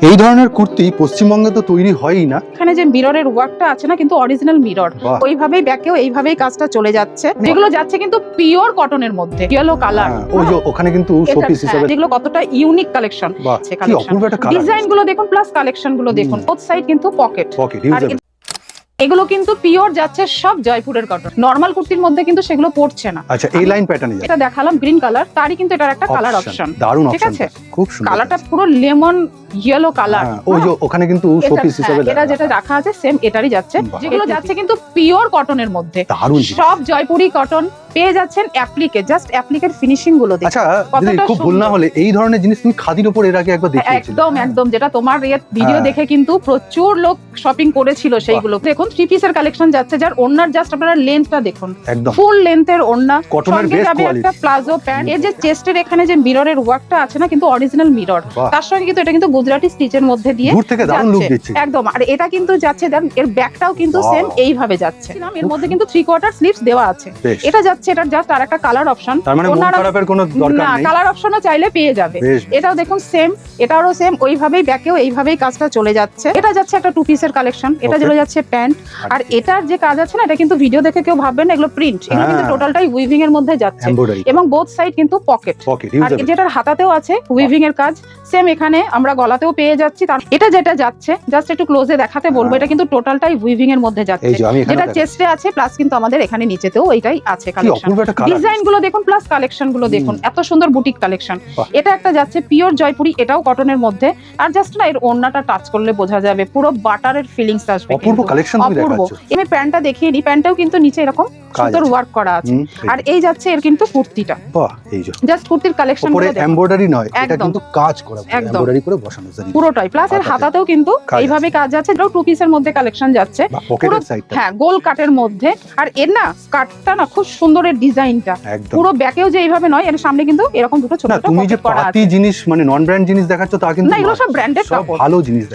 এই ধরনের কুর্তি পশ্চিমবঙ্গে তো তৈরি হয়ই না। এখানে যে মিররের ওয়ার্কটা আছে না, কিন্তু অরিজিনাল মিরর, ওইভাবেই ব্যাকেও এইভাবেই কাজটা চলে যাচ্ছে। যেগুলো যাচ্ছে কিন্তু পিওর কটনের মধ্যে, ইয়েলো কালার। ওই যে ওখানে কিন্তু শোপিস হিসেবে যেগুলো কতটা ইউনিক কালেকশন, কি অপূর্ব একটা কালার। ডিজাইন গুলো দেখুন প্লাস কালেকশন গুলো দেখুন, বোথ সাইড কিন্তু পকেট। এগুলো কিন্তু পিওর যাচ্ছে সব জয়পুরের কটন। নরমাল কুর্তির মধ্যে কিন্তু সেগুলো পড়ছে না। আচ্ছা, এই লাইন প্যাটার্নে এটা দেখালাম গ্রিন কালার, তারই কিন্তু এটার একটা কালার অপশন। দারুণ ঠিক অপশন, আছে, খুব সুন্দর। কালারটা পুরো লেমন ইয়েলো কালার। ওই যে ওখানে কিন্তু শোপিস হিসেবে এটা যেটা রাখা আছে সেম এটারই যাচ্ছে। যেগুলো যাচ্ছে কিন্তু পিওর কটনের মধ্যে, দারুণ সব জয়পুরি কটন পেয়ে যাচ্ছেন অ্যাপ্লিকে। জাস্ট অ্যাপ্লিকের ফিনিশিং গুলো দেখুন। আচ্ছা, যদি খুব ভুল না হলে এই ধরনের জিনিস তুমি খাদির উপর এর আগে একবার দেখিয়েছিলে। একদম একদম, যেটা তোমার এই ভিডিও দেখে কিন্তু প্রচুর লোক শপিং করেছিল সেইগুলো। দেখুন থ্রি পিসের কালেকশন যাচ্ছে, যার ওন্নার জাস্ট আপনারা লেন্থটা দেখুন, ফুল লেন্থের ওন্না, কটনের বেস্ট কোয়ালিটি, একটা প্লাজো প্যান্ট। এর যে চেস্টের এখানে যে মিররের ওয়ার্কটা আছে না, কিন্তু অরিজিনাল মিরর, তার সঙ্গে কিন্তু এটা কিন্তু গুজরাটি স্টিচের মধ্যে দিয়ে দূর থেকে দারুণ লুক দিচ্ছে একদম। আর এটা কিন্তু যাচ্ছে, দেন এর ব্যাকটাও কিন্তু সেম এইভাবে যাচ্ছে। এর মধ্যে কিন্তু 3/4 স্লিভস দেওয়া আছে। এটা যাচ্ছে, এটা জাস্ট আরেকটা কালার অপশন। তার মানে মন খারাপের কোনো দরকার নেই, কালার অপশনও চাইলে পেয়ে যাবে। এটাও দেখুন সেম, এটারও সেম, ওইভাবেই ব্যাকেও এইভাবেই কাজটা চলে যাচ্ছে। এটা যাচ্ছে একটা টু পিসের কালেকশন, এটা চলে যাচ্ছে প্যান্ট। আর এটার যে কাজ আছে না, এটা কিন্তু ভিডিও দেখে কেউ ভাববেন না এগুলো প্রিন্ট, এগুলো কিন্তু টোটালটাই উইভিং এর মধ্যে যাচ্ছে এবং বোথ সাইড কিন্তু পকেট। আর যেটার হাতাতেও আছে উইভিং এর কাজ, সেম এখানে আমরা গলাতেও পেয়ে যাচ্ছি। এটা যেটা যাচ্ছে, জাস্ট একটু ক্লোজে দেখাতে বলবো, এটা কিন্তু টোটালটাই উইভিং এর মধ্যে যাচ্ছে। যেটা চেস্টে আছে প্লাস কিন্তু আমাদের এখানে নিচেতেও এইটাই আছে কালেকশন। ডিজাইন গুলো দেখুন প্লাস কালেকশন গুলো দেখুন, এত সুন্দর বুটিক কালেকশন। এটা একটা যাচ্ছে পিওর জয়পুরি, এটাও কটনের মধ্যে। আর জাস্ট না এর ওন্নাটা টাচ করলে বোঝা যাবে পুরো বাটারের ফিলিংস আসবে। অপূর্ব কালেকশন তুমি দেখাচ্ছ। আমি প্যান্টটা দেখিয়ে নি, প্যান্টটাও কিন্তু নিচে এরকম সুন্দর ওয়ার্ক করা আছে। আর এই যাচ্ছে এর কিন্তু কুর্তিটা, বাহ, এই যে জাস্ট কুর্তির কালেকশন গুলো দেখুন, এমব্রয়ডারি নয়, এটা কিন্তু কাজ করা, এমব্রয়ডারি করে বসানো আছে পুরোটাই। প্লাস এর হাতাতেও কিন্তু এইভাবে কাজ আছে। এটাও টু পিসের মধ্যে কালেকশন যাচ্ছে, পকেটের সাইডটা, হ্যাঁ গোল কাটের মধ্যে। আর এর না কাটটা না খুব সুন্দর, এর ডিজাইনটা পুরো ব্যাকেও যে এইভাবে নয়, এর সামনে কিন্তু এরকম দুটো ছোট ছোট তুমি যে পার্টি জিনিস মানে নন ব্র্যান্ড জিনিস দেখাচ্ছ তা কিন্তু না, এগুলো সব ব্র্যান্ডেড, সব ভালো জিনিস।